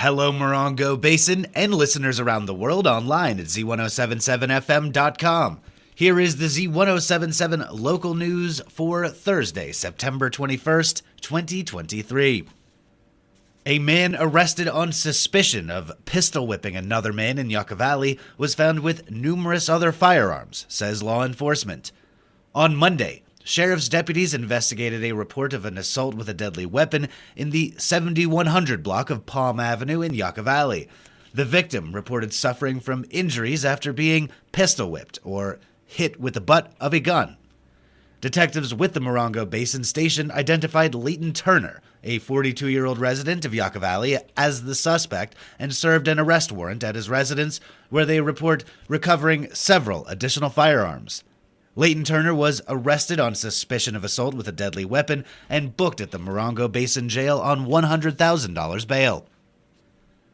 Hello, Morongo Basin and listeners around the world online at Z107.7fm.com. Here is the Z107.7 local news for Thursday, September 21st, 2023. A man arrested on suspicion of pistol whipping another man in Yucca Valley was found with numerous other firearms, says law enforcement. On Monday, sheriff's deputies investigated a report of an assault with a deadly weapon in the 7100 block of Palm Avenue in Yucca Valley. The victim reported suffering from injuries after being pistol whipped or hit with the butt of a gun. Detectives with the Morongo Basin Station identified Leighton Turner, a 42-year-old resident of Yucca Valley, as the suspect and served an arrest warrant at his residence, where they report recovering several additional firearms. Leighton Turner was arrested on suspicion of assault with a deadly weapon and booked at the Morongo Basin Jail on $100,000 bail.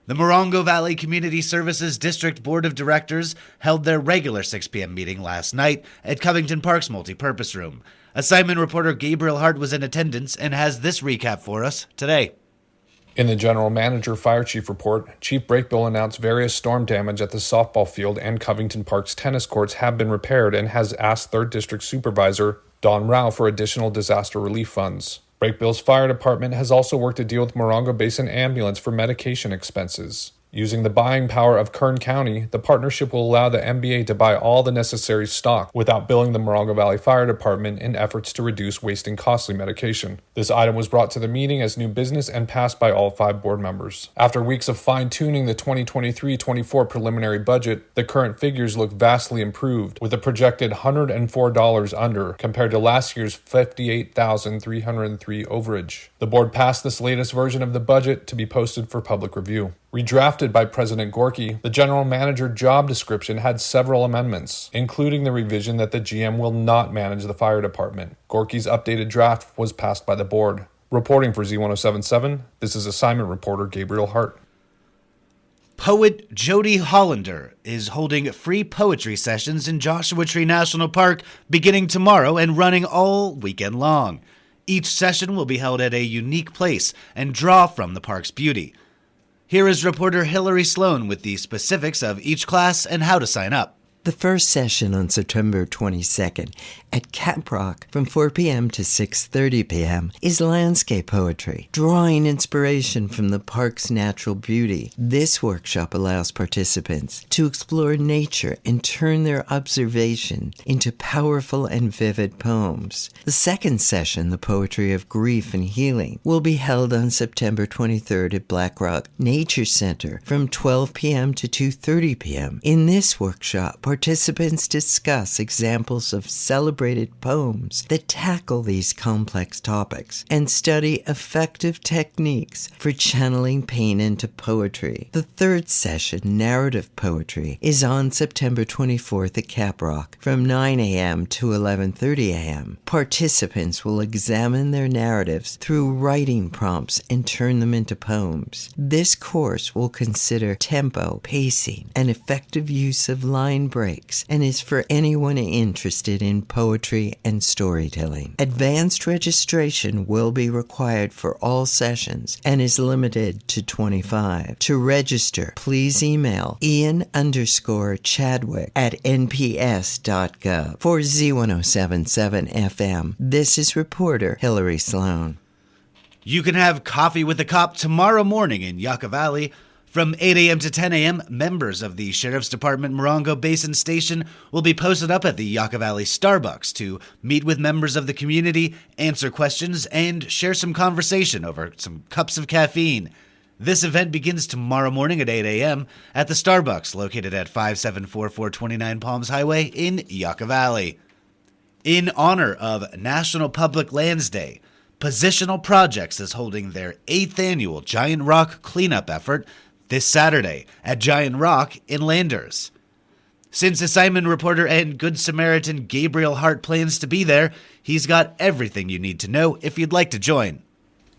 The Morongo Valley Community Services District Board of Directors held their regular 6 p.m. meeting last night at Covington Park's multipurpose room. Assignment reporter Gabriel Hart was in attendance and has this recap for us today. In the General Manager Fire Chief report, Chief Brakebill announced various storm damage at the softball field and Covington Park's tennis courts have been repaired and has asked 3rd District Supervisor Don Rao for additional disaster relief funds. Brakebill's fire department has also worked to deal with Morongo Basin Ambulance for medication expenses. Using the buying power of Kern County, the partnership will allow the MBA to buy all the necessary stock without billing the Morongo Valley Fire Department in efforts to reduce wasting costly medication. This item was brought to the meeting as new business and passed by all 5 board members. After weeks of fine-tuning the 2023-24 preliminary budget, the current figures look vastly improved, with a projected $104 under compared to last year's $58,303 overage. The board passed this latest version of the budget to be posted for public review. Redrafted by President Gorky, the general manager job description had several amendments, including the revision that the GM will not manage the fire department. Gorky's updated draft was passed by the board. Reporting for Z107.7, this is assignment reporter Gabriel Hart. Poet Jody Hollander is holding free poetry sessions in Joshua Tree National Park beginning tomorrow and running all weekend long. Each session will be held at a unique place and draw from the park's beauty. Here is reporter Hillary Sloan with the specifics of each class and how to sign up. The first session on September 22nd at Caprock from 4 p.m. to 6:30 p.m. is landscape poetry, drawing inspiration from the park's natural beauty. This workshop allows participants to explore nature and turn their observation into powerful and vivid poems. The second session, The Poetry of Grief and Healing, will be held on September 23rd at Black Rock Nature Center from 12 p.m. to 2:30 p.m. In this workshop, participants discuss examples of celebrated poems that tackle these complex topics and study effective techniques for channeling pain into poetry. The third session, Narrative Poetry, is on September 24th at Caprock from 9 a.m. to 11:30 a.m. Participants will examine their narratives through writing prompts and turn them into poems. This course will consider tempo, pacing, and effective use of line breaks and is for anyone interested in poetry and storytelling. Advanced registration will be required for all sessions and is limited to 25. To register, please email ian_chadwick@nps.gov. For Z107.7 FM, this is reporter Hillary Sloan. You can have coffee with the cop tomorrow morning in Yucca Valley. From 8 a.m. to 10 a.m., members of the Sheriff's Department Morongo Basin Station will be posted up at the Yucca Valley Starbucks to meet with members of the community, answer questions, and share some conversation over some cups of caffeine. This event begins tomorrow morning at 8 a.m. at the Starbucks located at 574429 Palms Highway in Yucca Valley. In honor of National Public Lands Day, Positional Projects is holding their 8th annual Giant Rock cleanup effort this Saturday at Giant Rock in Landers. Since assignment reporter and Good Samaritan Gabriel Hart plans to be there, he's got everything you need to know if you'd like to join.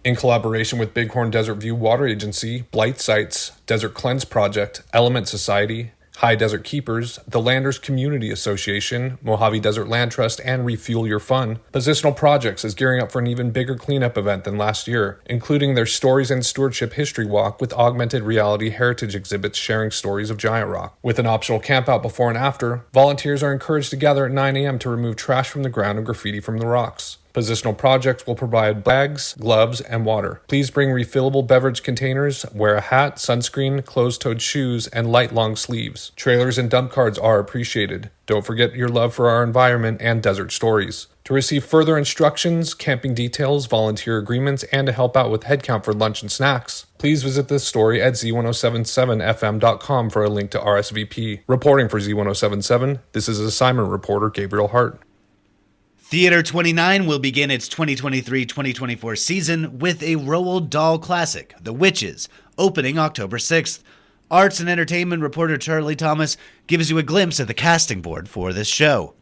In collaboration with Bighorn Desert View Water Agency, Blight Sites, Desert Cleanse Project, Element Society, High Desert Keepers, the Landers Community Association, Mojave Desert Land Trust, and Refuel Your Fun. Positional Projects is gearing up for an even bigger cleanup event than last year, including their Stories and Stewardship History Walk with augmented reality heritage exhibits sharing stories of Giant Rock. With an optional campout before and after, volunteers are encouraged to gather at 9 a.m. to remove trash from the ground and graffiti from the rocks. Positional Projects will provide bags, gloves, and water. Please bring refillable beverage containers, wear a hat, sunscreen, closed-toed shoes, and light long sleeves. Trailers and dump cards are appreciated. Don't forget your love for our environment and desert stories. To receive further instructions, camping details, volunteer agreements, and to help out with headcount for lunch and snacks, please visit this story at Z107.7fm.com for a link to RSVP. Reporting for Z107.7, this is assignment reporter Gabriel Hart. Theater 29 will begin its 2023-2024 season with a Roald Dahl classic, The Witches, opening October 6th. Arts and entertainment reporter Charlie Thomas gives you a glimpse at the casting board for this show.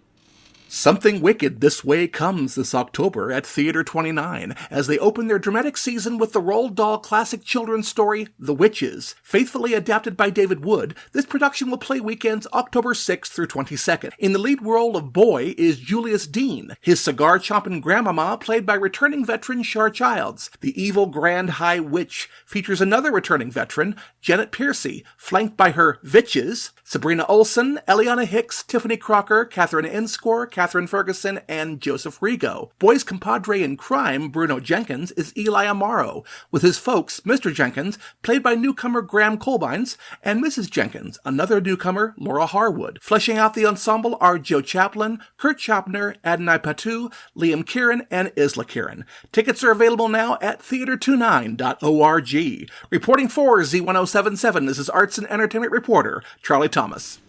Something Wicked This Way comes this October at Theater 29 as they open their dramatic season with the Roald Dahl classic children's story, The Witches. Faithfully adapted by David Wood, this production will play weekends October 6th through 22nd. In the lead role of Boy is Julius Dean, his cigar-chomping grandmama played by returning veteran Shar Childs. The evil Grand High Witch features another returning veteran, Janet Piercy, flanked by her Vitches, Sabrina Olsen, Eliana Hicks, Tiffany Crocker, Catherine Inscore, Catherine Ferguson, and Joseph Rigo. Boy's compadre in crime, Bruno Jenkins, is Eli Amaro, with his folks, Mr. Jenkins, played by newcomer Graham Colbines, and Mrs. Jenkins, another newcomer, Laura Harwood. Fleshing out the ensemble are Joe Chaplin, Kurt Chopner, Adonai Patu, Liam Kieran, and Isla Kieran. Tickets are available now at theater29.org. Reporting for Z107.7, this is arts and entertainment reporter Charlie Thomas.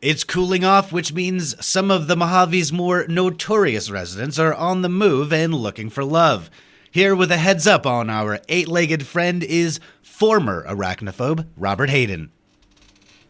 It's cooling off, which means some of the Mojave's more notorious residents are on the move and looking for love. Here with a heads up on our eight-legged friend is former arachnophobe Robert Hayden.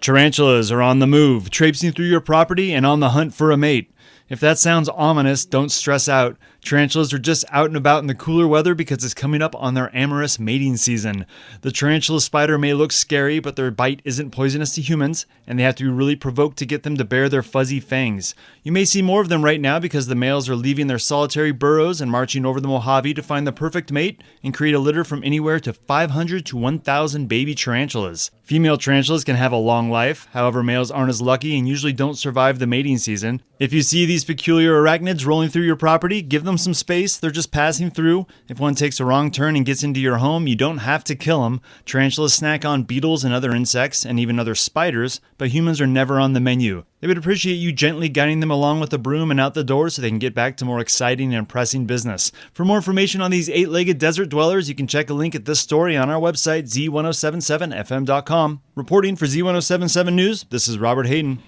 Tarantulas are on the move, traipsing through your property and on the hunt for a mate. If that sounds ominous, don't stress out. Tarantulas are just out and about in the cooler weather because it's coming up on their amorous mating season. The tarantula spider may look scary, but their bite isn't poisonous to humans, and they have to be really provoked to get them to bare their fuzzy fangs. You may see more of them right now because the males are leaving their solitary burrows and marching over the Mojave to find the perfect mate and create a litter from anywhere to 500 to 1,000 baby tarantulas. Female tarantulas can have a long life, however males aren't as lucky and usually don't survive the mating season. If you see these peculiar arachnids rolling through your property, give them some space, they're just passing through. If one takes a wrong turn and gets into your home, you don't have to kill them. Tarantulas snack on beetles and other insects, and even other spiders, but humans are never on the menu. They would appreciate you gently guiding them along with the broom and out the door so they can get back to more exciting and pressing business. For more information on these eight-legged desert dwellers, you can check a link at this story on our website, Z107.7fm.com. Reporting for Z107.7 News, this is Robert Hayden.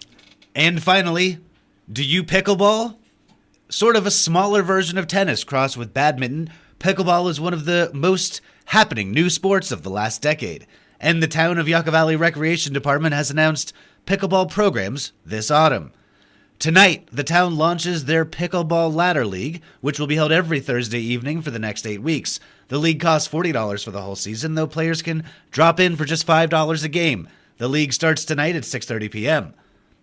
And finally, do you pickleball? Sort of a smaller version of tennis crossed with badminton, pickleball is one of the most happening new sports of the last decade, and the town of Yucca Valley Recreation Department has announced pickleball programs this autumn. Tonight, the town launches their Pickleball Ladder League, which will be held every Thursday evening for the next 8 weeks. The league costs $40 for the whole season, though players can drop in for just $5 a game. The league starts tonight at 6:30 p.m.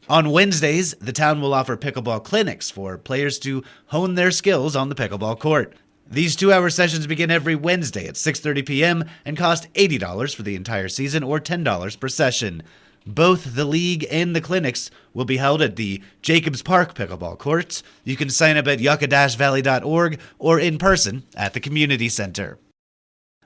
On Wednesdays, the town will offer pickleball clinics for players to hone their skills on the pickleball court. These 2-hour sessions begin every Wednesday at 6:30 p.m. and cost $80 for the entire season or $10 per session. Both the league and the clinics will be held at the Jacobs Park pickleball courts. You can sign up at yucca-valley.org or in person at the community center.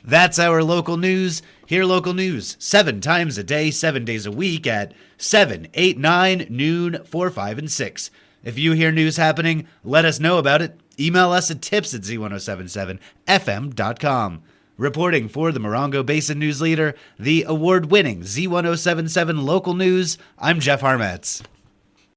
That's our local news. Hear local news 7 times a day, 7 days a week at 7, 8, 9, noon, 4, 5, and 6. If you hear news happening, let us know about it. Email us at tips@z1077fm.com. Reporting for the Morongo Basin News Leader, the award-winning Z1077 Local News, I'm Jeff Harmetz.